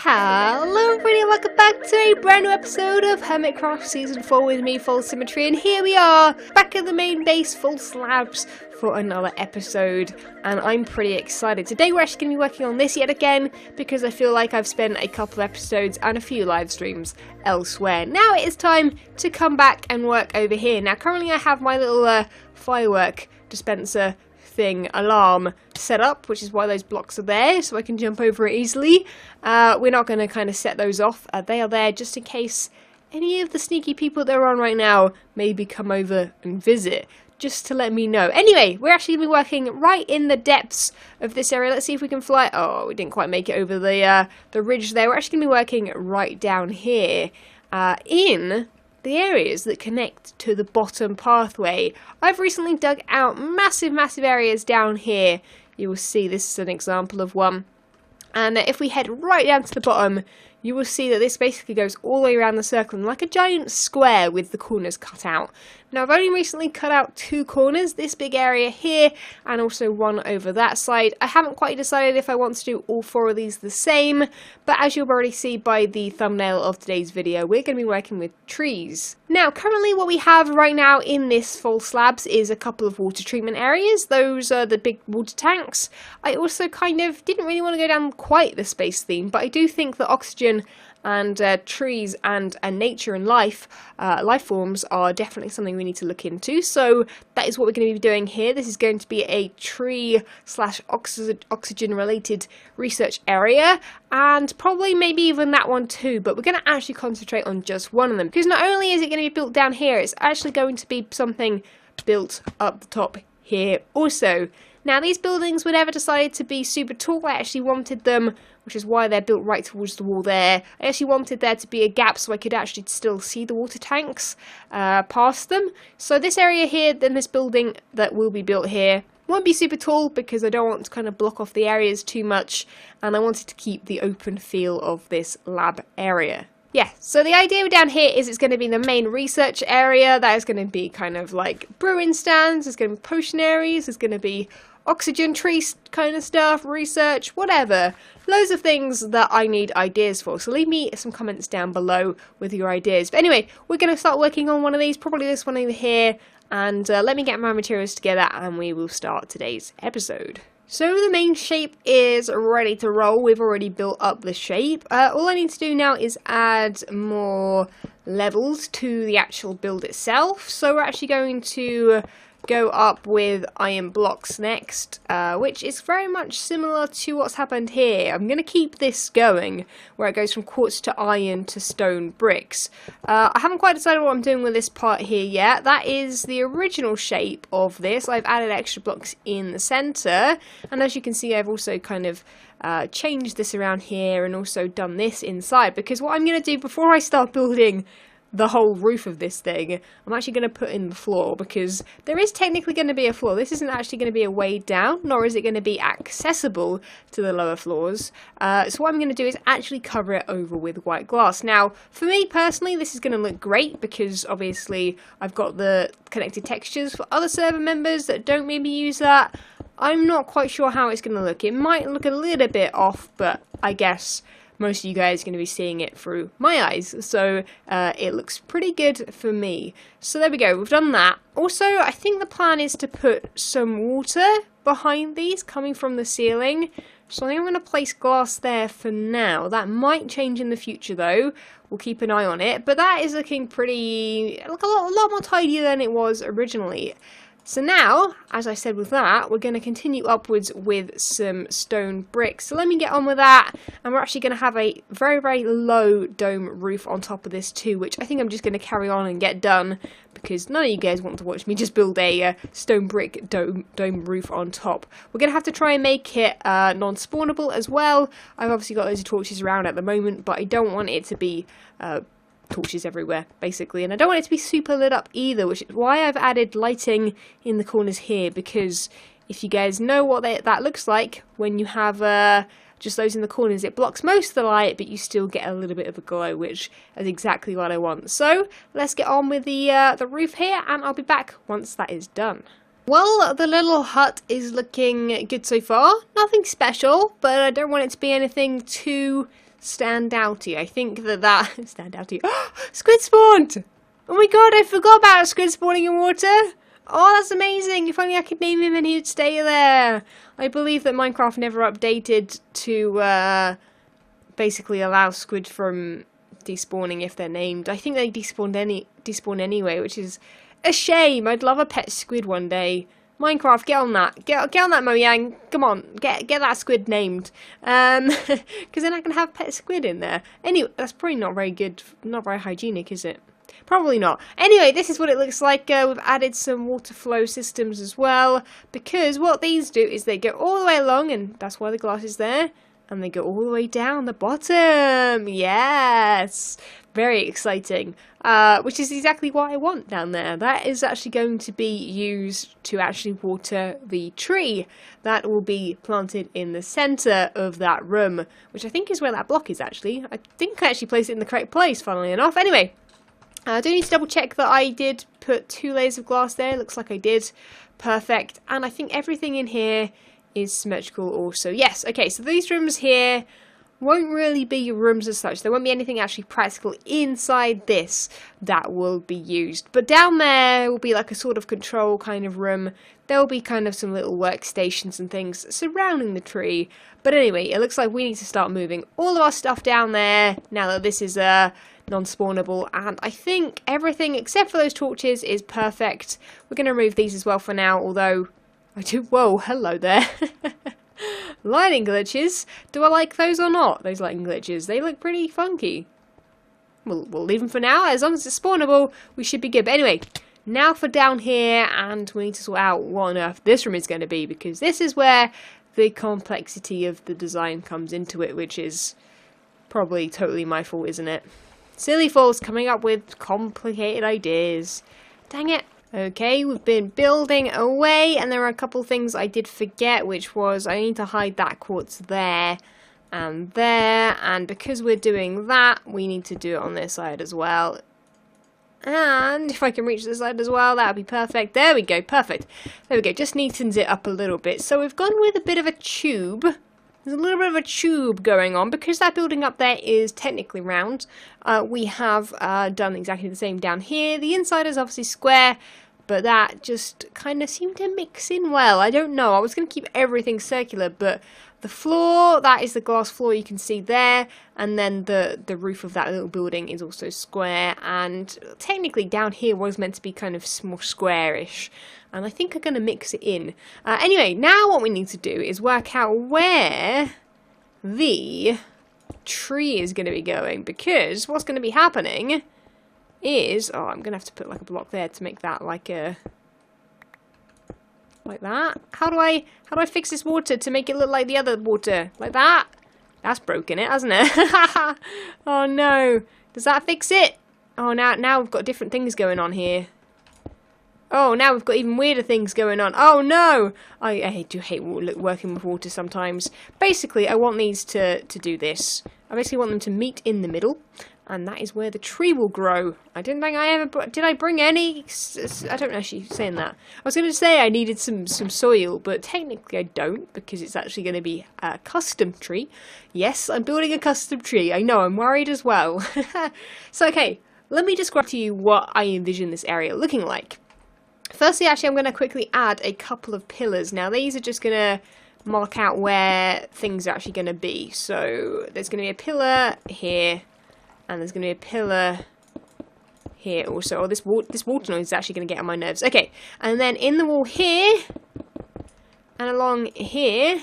Hello everybody, welcome back to a brand new episode of Hermitcraft Season 4 with me, FalseSymmetry, and here we are, back at the main base, full slabs, for another episode, and I'm pretty excited. Today we're actually going to be working on this yet again, because I feel like I've spent a couple of episodes and a few live streams elsewhere. Now it is time to come back and work over here. Now currently I have my little firework dispenser thing alarm set up, which is why those blocks are there, so I can jump over it easily. We're not going to kind of set those off. They are there just in case any of the sneaky people that are on right now maybe come over and visit, just to let me know. Anyway, we're actually going to be working right in the depths of this area. Let's see if we can fly. Oh, we didn't quite make it over the ridge there. We're actually going to be working right down here in the areas that connect to the bottom pathway. I've recently dug out massive areas down here. You will see this is an example of one. And if we head right down to the bottom, you will see that this basically goes all the way around the circle, like a giant square with the corners cut out. Now I've only recently cut out two corners, this big area here and also one over that side. I haven't quite decided if I want to do all four of these the same, but as you'll already see by the thumbnail of today's video, we're going to be working with trees. Now currently what we have right now in this full slabs is a couple of water treatment areas. Those are the big water tanks. I also kind of didn't really want to go down quite the space theme, but I do think that oxygen and trees and nature and life forms are definitely something we need to look into. So that is what we're going to be doing here. This is going to be a tree / oxygen related research area, and probably maybe even that one too, but we're going to actually concentrate on just one of them, because not only is it going to be built down here, it's actually going to be something built up the top here also. Now these buildings were never decided to be super tall. I actually wanted them, which is why they're built right towards the wall there. I actually wanted there to be a gap so I could actually still see the water tanks past them. So this area here, then this building that will be built here, won't be super tall because I don't want to kind of block off the areas too much, and I wanted to keep the open feel of this lab area. Yeah, so the idea down here is it's going to be the main research area. That is going to be kind of like brewing stands, there's going to be potion areas, there's going to be oxygen tree kind of stuff, research, whatever. Loads of things that I need ideas for. So leave me some comments down below with your ideas. But anyway, we're going to start working on one of these, probably this one over here. And let me get my materials together and we will start today's episode. So the main shape is ready to roll. We've already built up the shape. All I need to do now is add more levels to the actual build itself. So we're actually going to go up with iron blocks next, which is very much similar to what's happened here. I'm going to keep this going, where it goes from quartz to iron to stone bricks. I haven't quite decided what I'm doing with this part here yet. That is the original shape of this. I've added extra blocks in the center, and as you can see I've also kind of changed this around here and also done this inside, because what I'm going to do before I start building the whole roof of this thing, I'm actually going to put in the floor, because there is technically going to be a floor. This isn't actually going to be a way down, nor is it going to be accessible to the lower floors. So what I'm going to do is actually cover it over with white glass. Now, for me personally, this is going to look great, because obviously I've got the connected textures. For other server members that don't maybe use that, I'm not quite sure how it's going to look. It might look a little bit off, but I guess most of you guys are going to be seeing it through my eyes, so it looks pretty good for me. So there we go, we've done that. Also, I think the plan is to put some water behind these coming from the ceiling, so I think I'm going to place glass there for now. That might change in the future though, we'll keep an eye on it, but that is looking pretty, a lot more tidy than it was originally. So now, as I said with that, we're going to continue upwards with some stone bricks. So let me get on with that, and we're actually going to have a very low dome roof on top of this too, which I think I'm just going to carry on and get done, because none of you guys want to watch me just build a stone brick dome roof on top. We're going to have to try and make it non-spawnable as well. I've obviously got loads of torches around at the moment, but I don't want it to be torches everywhere basically, and I don't want it to be super lit up either, which is why I've added lighting in the corners here, because if you guys know what that looks like when you have just those in the corners, it blocks most of the light, but you still get a little bit of a glow, which is exactly what I want. So let's get on with the roof here, and I'll be back once that is done. Well, the little hut is looking good so far. Nothing special, but I don't want it to be anything too standouty. I think that standouty. Squid spawned! Oh my god, I forgot about squid spawning in water. Oh, that's amazing. If only I could name him and he'd stay there. I believe that Minecraft never updated to basically allow squid from despawning if they're named. I think they despawn anyway, which is a shame. I'd love a pet squid one day. Minecraft, get on that. Get on that, Mojang. Come on, get that squid named. Because then I can have pet squid in there. Anyway, that's probably not very good, not very hygienic, is it? Probably not. Anyway, this is what it looks like. We've added some water flow systems as well, because what these do is they go all the way along, and that's why the glass is there, and they go all the way down the bottom. Yes! Very exciting. Which is exactly what I want down there. That is actually going to be used to actually water the tree that will be planted in the centre of that room, which I think is where that block is actually. I think I actually placed it in the correct place, funnily enough. Anyway, I do need to double check that I did put 2 layers of glass there. Looks like I did. Perfect. And I think everything in here is symmetrical also. Yes, okay, so these rooms here won't really be rooms as such. There won't be anything actually practical inside this that will be used. But down there will be like a sort of control kind of room. There will be kind of some little workstations and things surrounding the tree. But anyway, it looks like we need to start moving all of our stuff down there now that this is non-spawnable, and I think everything except for those torches is perfect. We're going to remove these as well for now, although I do... Whoa, hello there. Lighting glitches. Do I like those or not? Those lighting glitches. They look pretty funky. We'll leave them for now. As long as it's spawnable, we should be good. But anyway, now for down here, and we need to sort out what on earth this room is going to be, because this is where the complexity of the design comes into it, which is probably totally my fault, isn't it? Silly False coming up with complicated ideas. Dang it. Okay, we've been building away, and there are a couple things I did forget, which was I need to hide that quartz there, and because we're doing that, we need to do it on this side as well. And if I can reach this side as well, that would be perfect. There we go, perfect. There we go, just neatens it up a little bit. So we've gone with a bit of a tube. There's a little bit of a tube going on, because that building up there is technically round. We have done exactly the same down here. The inside is obviously square, but that just kind of seemed to mix in well. I don't know, I was going to keep everything circular, but the floor, that is the glass floor you can see there, and then the roof of that little building is also square, and technically down here was meant to be kind of more squarish. And I think I'm going to mix it in. Anyway, now what we need to do is work out where the tree is going to be going. Because what's going to be happening is... Oh, I'm going to have to put like a block there to make that like a... Like that? How do I fix this water to make it look like the other water? Like that? That's broken it, hasn't it? Oh no. Does that fix it? Oh, now we've got different things going on here. Oh, now we've got even weirder things going on. Oh no! I do hate working with water sometimes. Basically, I want these to do this. I basically want them to meet in the middle, and that is where the tree will grow. I didn't think I ever... Did I bring any... I don't know if she's saying that. I was going to say I needed some soil, but technically I don't, because it's actually going to be a custom tree. Yes, I'm building a custom tree. I know, I'm worried as well. So, okay, let me describe to you what I envision this area looking like. Firstly, actually, I'm going to quickly add a couple of pillars. Now, these are just going to mark out where things are actually going to be. So, there's going to be a pillar here, and there's going to be a pillar here also. Oh, this water noise is actually going to get on my nerves. Okay, and then in the wall here, and along here,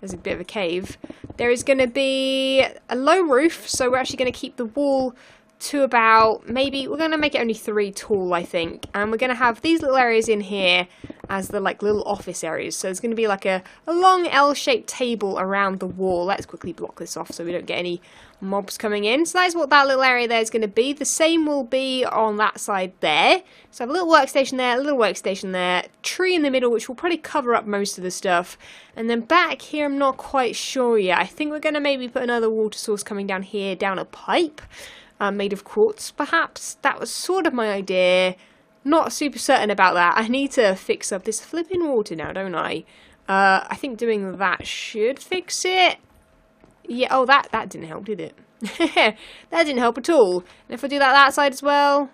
there's a bit of a cave. There is going to be a low roof, so we're actually going to keep the wall to about, maybe, we're going to make it only 3 tall, I think. And we're going to have these little areas in here as the, like, little office areas. So there's going to be, like, a long L-shaped table around the wall. Let's quickly block this off so we don't get any mobs coming in. So that's what that little area there is going to be. The same will be on that side there. So I have a little workstation there, a little workstation there, tree in the middle, which will probably cover up most of the stuff. And then back here, I'm not quite sure yet. I think we're going to maybe put another water source coming down here, down a pipe. Made of quartz, perhaps. That was sort of my idea. Not super certain about that. I need to fix up this flipping water now, don't I? I think doing that should fix it. Yeah, oh, that didn't help, did it? That didn't help at all. And if I do that side as well,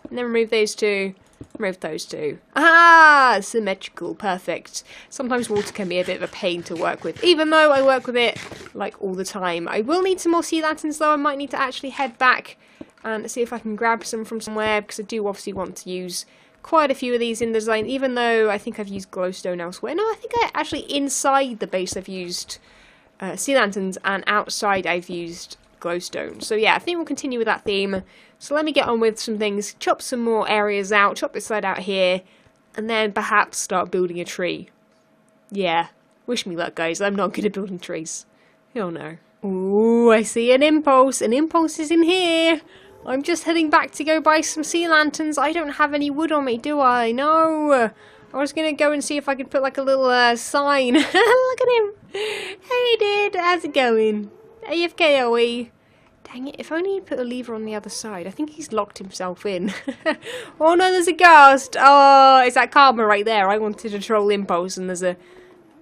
and then remove those two, remove those two. Ah, symmetrical, perfect. Sometimes water can be a bit of a pain to work with, even though I work with it, like, all the time. I will need some more sea lanterns, though. I might need to actually head back and see if I can grab some from somewhere, because I do obviously want to use quite a few of these in the design, even though I think I've used glowstone elsewhere. No, I think inside the base I've used sea lanterns, and outside I've used glowstone. So yeah, I think we'll continue with that theme. So let me get on with some things, chop some more areas out, chop this side out here, and then perhaps start building a tree. Yeah, wish me luck, guys. I'm not good at building trees. Oh no. Ooh, I see an impulse. An impulse is in here. I'm just heading back to go buy some sea lanterns. I don't have any wood on me, do I? No. I was going to go and see if I could put like a little sign. Look at him. Hey, dude. How's it going? AFK, are we? Dang it. If only he put a lever on the other side. I think he's locked himself in. Oh, no, there's a ghost. Oh, it's that karma right there. I wanted to troll Impulse, and there's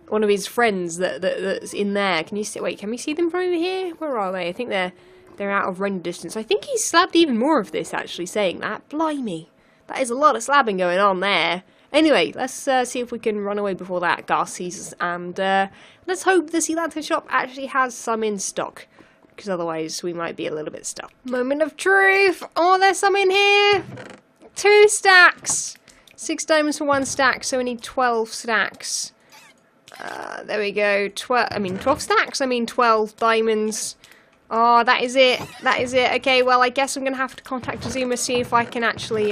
one of his friends that's in there. Can you see? Wait, can we see them from over here? Where are they? I think they're out of render distance. I think he's slabbed even more of this, actually, saying that. Blimey. That is a lot of slabbing going on there. Anyway, let's see if we can run away before that ghast sees us. And let's hope the sea lantern shop actually has some in stock, because otherwise we might be a little bit stuck. Moment of truth. Oh, there's some in here. 2 stacks. 6 diamonds for 1 stack, so we need 12 stacks. There we go. 12 stacks. 12 diamonds. Oh, that is it. That is it. Okay, well, I guess I'm going to have to contact Azuma, see if I can actually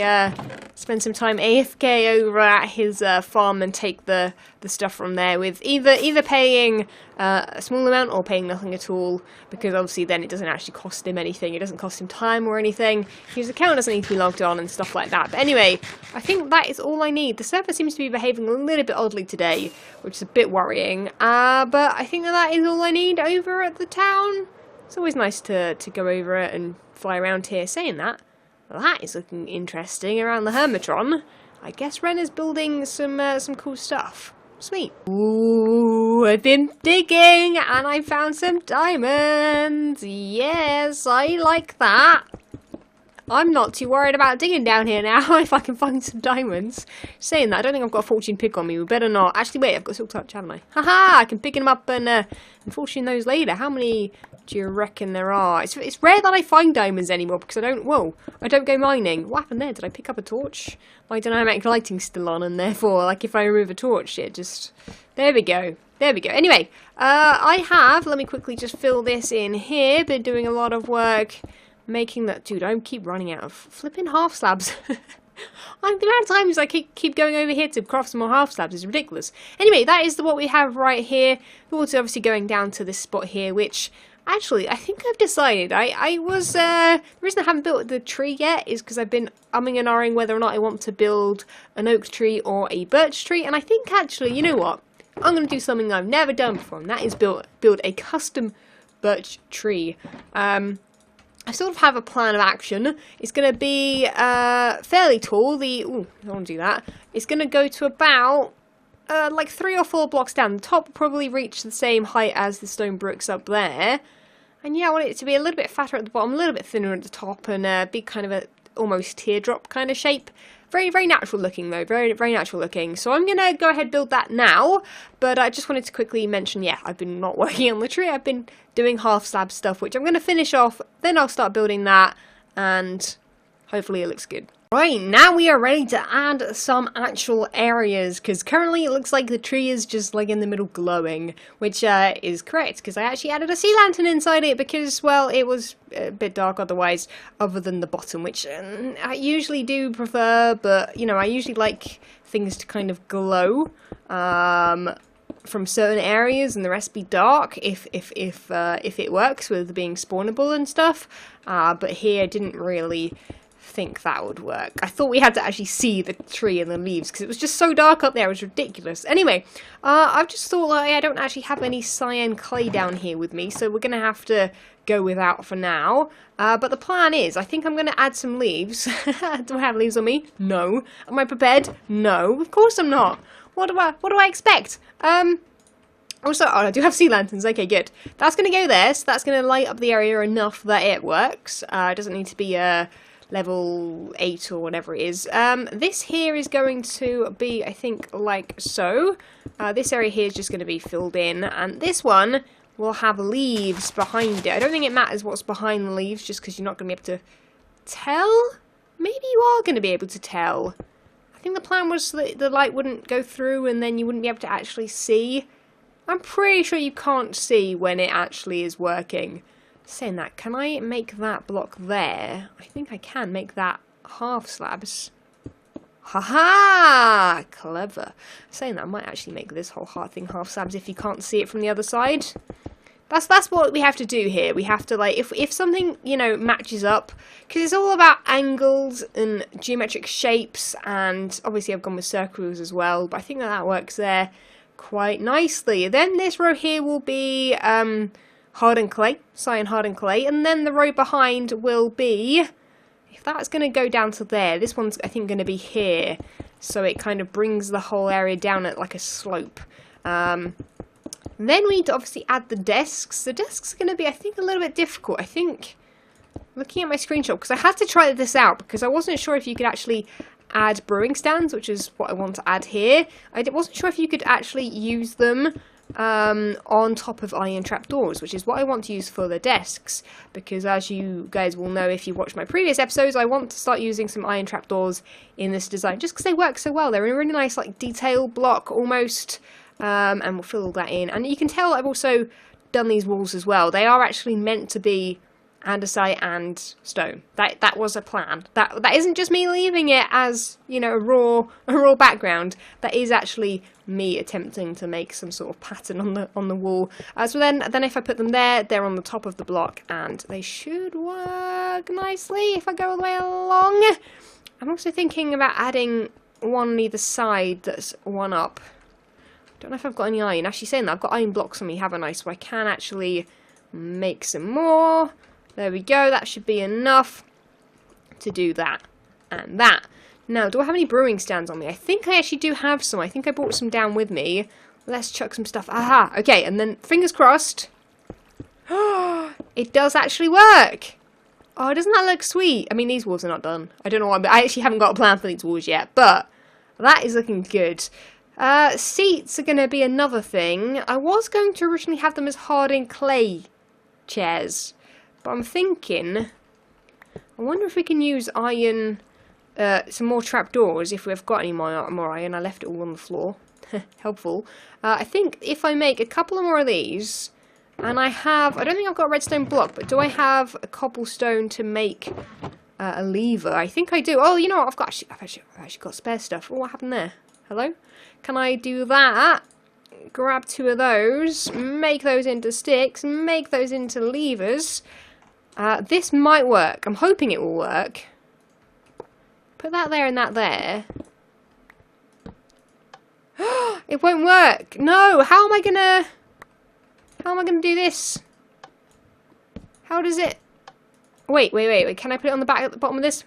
spend some time AFK over at his farm and take the stuff from there, with either paying a small amount or paying nothing at all, because obviously then it doesn't actually cost him anything. It doesn't cost him time or anything. His account doesn't need to be logged on and stuff like that. But anyway, I think that is all I need. The server seems to be behaving a little bit oddly today, which is a bit worrying. But I think that is all I need over at the town. It's always nice to go over it and fly around here. Saying that, that is looking interesting around the Hermitron. I guess Ren is building some cool stuff. Sweet. Ooh, I've been digging and I found some diamonds. Yes, I like that. I'm not too worried about digging down here now if I can find some diamonds. Saying that, I don't think I've got a fortune pick on me. We better not. Actually, wait, I've got silk touch, haven't I? Haha, I can pick them up and fortune those later. How many do you reckon there are? It's rare that I find diamonds anymore because I don't go mining. What happened there? Did I pick up a torch? My dynamic lighting's still on, and therefore, like, if I remove a torch, it just... There we go. There we go. Anyway, I have, let me quickly just fill this in here. Been doing a lot of work making that... Dude, I keep running out of flipping half slabs. The amount of times I keep going over here to craft some more half slabs is ridiculous. Anyway, that is what we have right here. We're also obviously going down to this spot here, which... Actually, I think I've decided. The reason I haven't built the tree yet is because I've been umming and ahhing whether or not I want to build an oak tree or a birch tree. And I think, actually, you know what? I'm going to do something I've never done before, and that is build a custom birch tree. I sort of have a plan of action. It's going to be fairly tall. I don't want to do that. It's going to go to about... like 3 or 4 blocks down. The top will probably reach the same height as the stone bricks up there. And yeah, I want it to be a little bit fatter at the bottom, a little bit thinner at the top, and be kind of a almost teardrop kind of shape. Very, very natural looking though, very, very natural looking. So I'm going to go ahead and build that now, but I just wanted to quickly mention, yeah, I've been not working on the tree, I've been doing half slab stuff, which I'm going to finish off, then I'll start building that, and hopefully it looks good. Right, now we are ready to add some actual areas, because currently it looks like the tree is just like in the middle glowing, which is correct, because I actually added a sea lantern inside it, because, well, it was a bit dark otherwise, other than the bottom, which I usually do prefer, but, you know, I usually like things to kind of glow from certain areas and the rest be dark if it works with being spawnable and stuff, but here I didn't really think that would work. I thought we had to actually see the tree and the leaves because it was just so dark up there. It was ridiculous. Anyway, I've just thought like, I don't actually have any cyan clay down here with me, so we're going to have to go without for now. But the plan is, I think I'm going to add some leaves. Do I have leaves on me? No. Am I prepared? No. Of course I'm not. What do I expect? Also, oh, I do have sea lanterns. Okay, good. That's going to go there, so that's going to light up the area enough that it works. It doesn't need to be level 8 or whatever it is. This here is going to be, I think, like so. This area here is just going to be filled in, and this one will have leaves behind it. I don't think it matters what's behind the leaves, just because you're not going to be able to tell. Maybe you are going to be able to tell. I think the plan was that the light wouldn't go through, and then you wouldn't be able to actually see. I'm pretty sure you can't see when it actually is working. Saying that, can I make that block there? I think I can make that half slabs. Haha! Clever. Saying that, I might actually make this whole thing half slabs if you can't see it from the other side. That's what we have to do here. We have to, like, if something, you know, matches up, because it's all about angles and geometric shapes, and obviously I've gone with circles as well, but I think that works there quite nicely. Then this row here will be hardened clay, cyan hardened clay, and then the row behind will be, if that's going to go down to there, this one's I think going to be here, so it kind of brings the whole area down at like a slope. Then we need to obviously add the desks. The desks are going to be, I think, a little bit difficult. I think, looking at my screenshot, because I had to try this out because I wasn't sure if you could actually add brewing stands, which is what I want to add here. I wasn't sure if you could actually use them on top of iron trapdoors, which is what I want to use for the desks, because as you guys will know if you watched my previous episodes, I want to start using some iron trapdoors in this design, just because they work so well. They're in a really nice, like, detail block almost, and we'll fill all that in. And you can tell I've also done these walls as well. They are actually meant to be andesite and stone. That was a plan. That isn't just me leaving it as, you know, a raw background. That is actually me attempting to make some sort of pattern on the wall. So then if I put them there, they're on the top of the block, and they should work nicely if I go all the way along. I'm also thinking about adding one on either side that's one up. Don't know if I've got any iron. Actually, saying that, I've got iron blocks on me, haven't I? So I can actually make some more. There we go, that should be enough to do that and that. Now, do I have any brewing stands on me? I think I actually do have some. I think I brought some down with me. Let's chuck some stuff. Aha, okay, and then fingers crossed. It does actually work. Oh, doesn't that look sweet? I mean, these walls are not done. I don't know why, but I actually haven't got a plan for these walls yet, but that is looking good. Seats are going to be another thing. I was going to originally have them as hardened clay chairs. But I'm thinking, I wonder if we can use iron, some more trapdoors, if we've got any more iron. I left it all on the floor. Helpful. I think if I make a couple of more of these, and I don't think I've got a redstone block, but do I have a cobblestone to make a lever? I think I do. Oh, you know what? I've actually got spare stuff. Oh, what happened there? Hello? Can I do that? Grab 2 of those, make those into sticks, make those into levers. This might work. I'm hoping it will work. Put that there and that there. It won't work. No, how am I gonna do this? How does it? Wait. Can I put it on the bottom of this?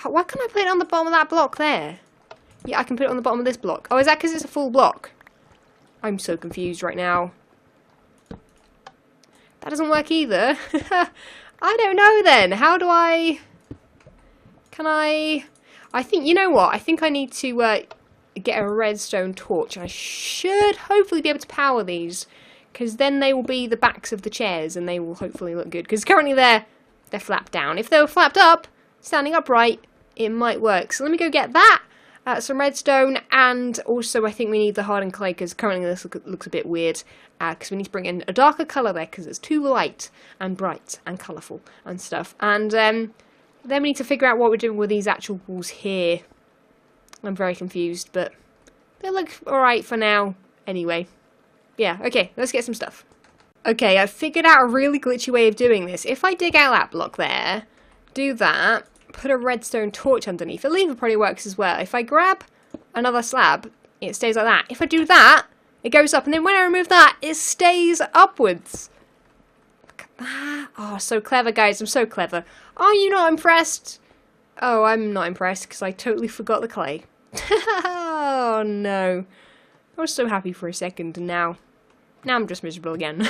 Why can't I put it on the bottom of that block there? Yeah, I can put it on the bottom of this block. Oh, is that because it's a full block? I'm so confused right now. That doesn't work either. I don't know then. How do I... Can I think, you know what? I think I need to get a redstone torch. I should hopefully be able to power these, because then they will be the backs of the chairs and they will hopefully look good. Because currently they're flapped down. If they were flapped up, standing upright, it might work. So let me go get that. Some redstone, and also I think we need the hardened clay, because currently this looks a bit weird, because we need to bring in a darker colour there, because it's too light and bright and colourful and stuff. And then we need to figure out what we're doing with these actual walls here. I'm very confused, but they look alright for now anyway. Yeah, okay, let's get some stuff. Okay, I've figured out a really glitchy way of doing this. If I dig out that block there, do that, put a redstone torch underneath. A lever probably works as well. If I grab another slab, it stays like that. If I do that, it goes up, and then when I remove that, it stays upwards. Look at that. Oh, so clever, guys. I'm so clever. Are you not impressed? Oh, I'm not impressed, because I totally forgot the clay. Oh, no. I was so happy for a second, and now Now I'm just miserable again.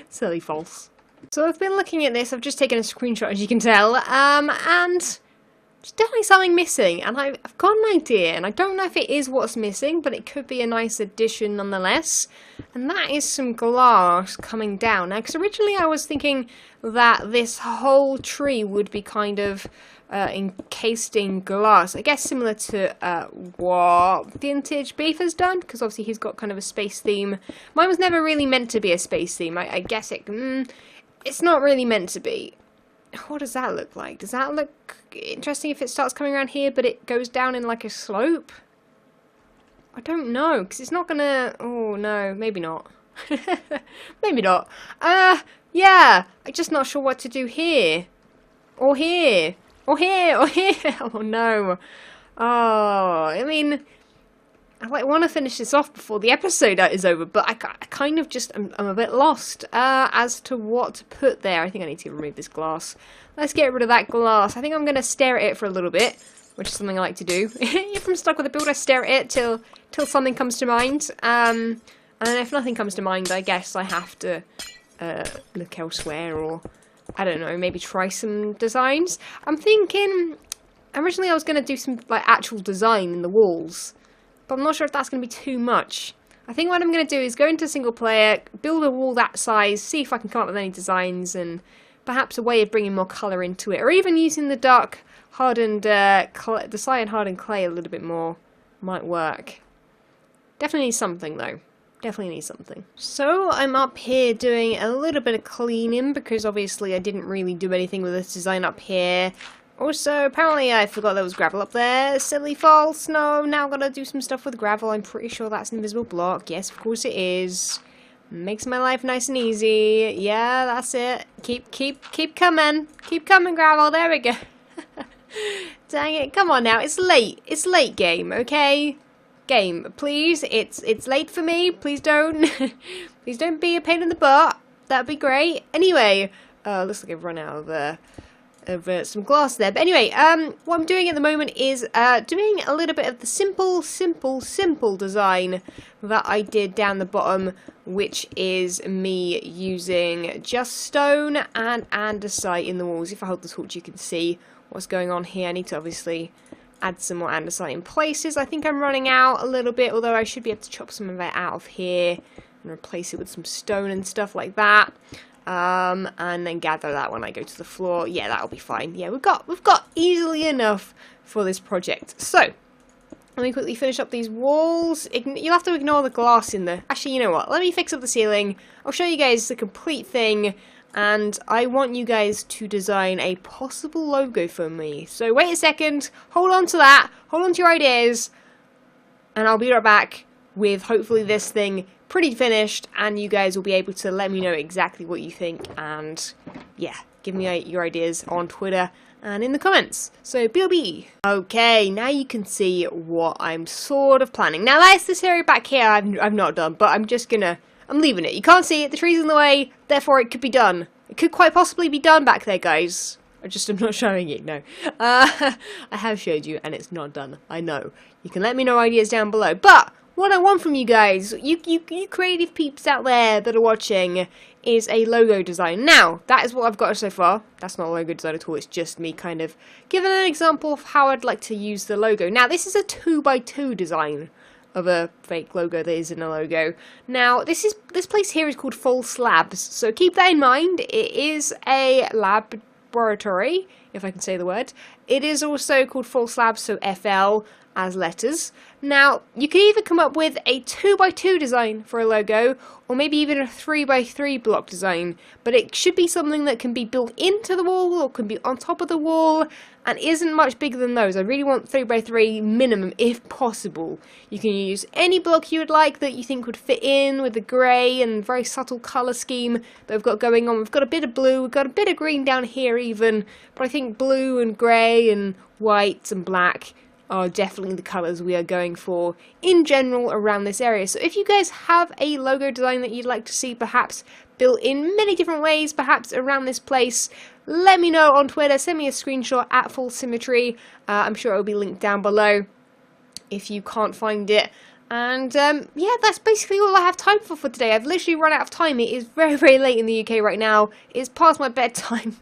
Silly false. So I've been looking at this, I've just taken a screenshot as you can tell, and there's definitely something missing, and I've got an idea, and I don't know if it is what's missing, but it could be a nice addition nonetheless, and that is some glass coming down. Now, because originally I was thinking that this whole tree would be kind of encased in glass, I guess similar to what Vintage Beef has done, because obviously he's got kind of a space theme. Mine was never really meant to be a space theme. I guess it's not really meant to be. What does that look like? Does that look interesting if it starts coming around here, but it goes down in like a slope? I don't know, because it's not gonna... Oh, no, maybe not. Maybe not. Yeah, I'm just not sure what to do here. Or here. Or here. Or here. Oh, no. Oh, I mean... I want to finish this off before the episode is over, but I kind of just, I'm a bit lost as to what to put there. I think I need to remove this glass. Let's get rid of that glass. I think I'm going to stare at it for a little bit, which is something I like to do. If I'm stuck with a build, I stare at it till something comes to mind. And if nothing comes to mind, I guess I have to look elsewhere, or, I don't know, maybe try some designs. I'm thinking, originally I was going to do some like actual design in the walls, but I'm not sure if that's going to be too much. I think what I'm going to do is go into single player, build a wall that size, see if I can come up with any designs, and perhaps a way of bringing more colour into it, or even using the dark hardened, the cyan hardened clay a little bit more might work. Definitely needs something though. Definitely needs something. So I'm up here doing a little bit of cleaning, because obviously I didn't really do anything with this design up here. Also, apparently I forgot there was gravel up there. Silly false. No, now I've got to do some stuff with gravel. I'm pretty sure that's an invisible block. Yes, of course it is. Makes my life nice and easy. Yeah, that's it. Keep coming. Keep coming, gravel. There we go. Dang it. Come on now. It's late. It's late, game, okay? Game, please. It's late for me. Please don't. Please don't be a pain in the butt. That'd be great. Anyway, looks like I've run out of some glass there. But anyway, what I'm doing at the moment is doing a little bit of the simple design that I did down the bottom, which is me using just stone and andesite in the walls. If I hold the torch, you can see what's going on here. I need to obviously add some more andesite in places. I think I'm running out a little bit, although I should be able to chop some of it out of here and replace it with some stone and stuff like that. And then gather that when I go to the floor. Yeah, that'll be fine. Yeah, we've got easily enough for this project. So, let me quickly finish up these walls. You'll have to ignore the glass in there. Actually, you know what? Let me fix up the ceiling. I'll show you guys the complete thing, and I want you guys to design a possible logo for me. So, wait a second. Hold on to that. Hold on to your ideas, and I'll be right back with hopefully this thing pretty finished, and you guys will be able to let me know exactly what you think, and yeah, give me your ideas on Twitter and in the comments. So BOB. Okay, now you can see what I'm sort of planning. Now that's this area back here I've not done, but I'm leaving it. You can't see it, the tree's in the way, therefore it could be done. It could quite possibly be done back there, guys. I'm not showing it, no. I have showed you, and it's not done. I know. You can let me know ideas down below, but what I want from you guys, you creative peeps out there that are watching, is a logo design. Now, that is what I've got so far. That's not a logo design at all, it's just me kind of giving an example of how I'd like to use the logo. Now, this is a 2x2 design of a fake logo that isn't a logo. Now, this place here is called False Labs, so keep that in mind. It is a laboratory, if I can say the word. It is also called False Labs, so FL as letters. Now, you can either come up with a 2x2 design for a logo, or maybe even a 3x3 block design, but it should be something that can be built into the wall, or can be on top of the wall, and isn't much bigger than those. I really want 3x3 minimum, if possible. You can use any block you would like that you think would fit in with the grey and very subtle colour scheme that we've got going on. We've got a bit of blue, we've got a bit of green down here even, but I think blue and grey and white and black are definitely the colours we are going for in general around this area. So if you guys have a logo design that you'd like to see perhaps built in many different ways, perhaps around this place, let me know on Twitter, send me a screenshot at FalseSymmetry. I'm sure it will be linked down below if you can't find it. And yeah, that's basically all I have time for today. I've literally run out of time. It is very, very late in the UK right now. It's past my bedtime.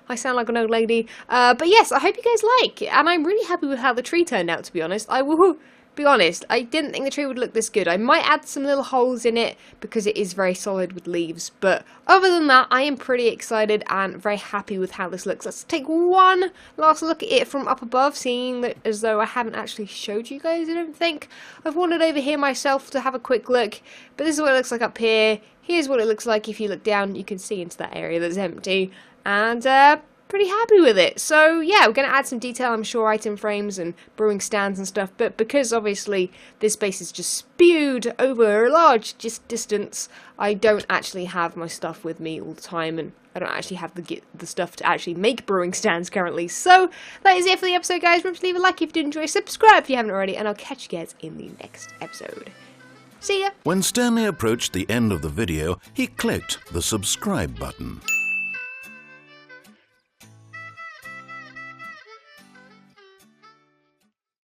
I sound like an old lady. But yes, I hope you guys like it. And I'm really happy with how the tree turned out, to be honest. I will be honest, I didn't think the tree would look this good. I might add some little holes in it because it is very solid with leaves. But other than that, I am pretty excited and very happy with how this looks. Let's take one last look at it from up above, seeing that as though I haven't actually showed you guys, I don't think. I've wandered over here myself to have a quick look, but this is what it looks like up here. Here's what it looks like if you look down. You can see into that area that's empty. And pretty happy with it. So yeah, we're going to add some detail, I'm sure, item frames and brewing stands and stuff, but because obviously this space is just spewed over a large distance, I don't actually have my stuff with me all the time, and I don't actually have the stuff to actually make brewing stands currently. So that is it for the episode, guys. Remember to leave a like if you did enjoy, subscribe if you haven't already, and I'll catch you guys in the next episode. See ya! When Stanley approached the end of the video, he clicked the subscribe button.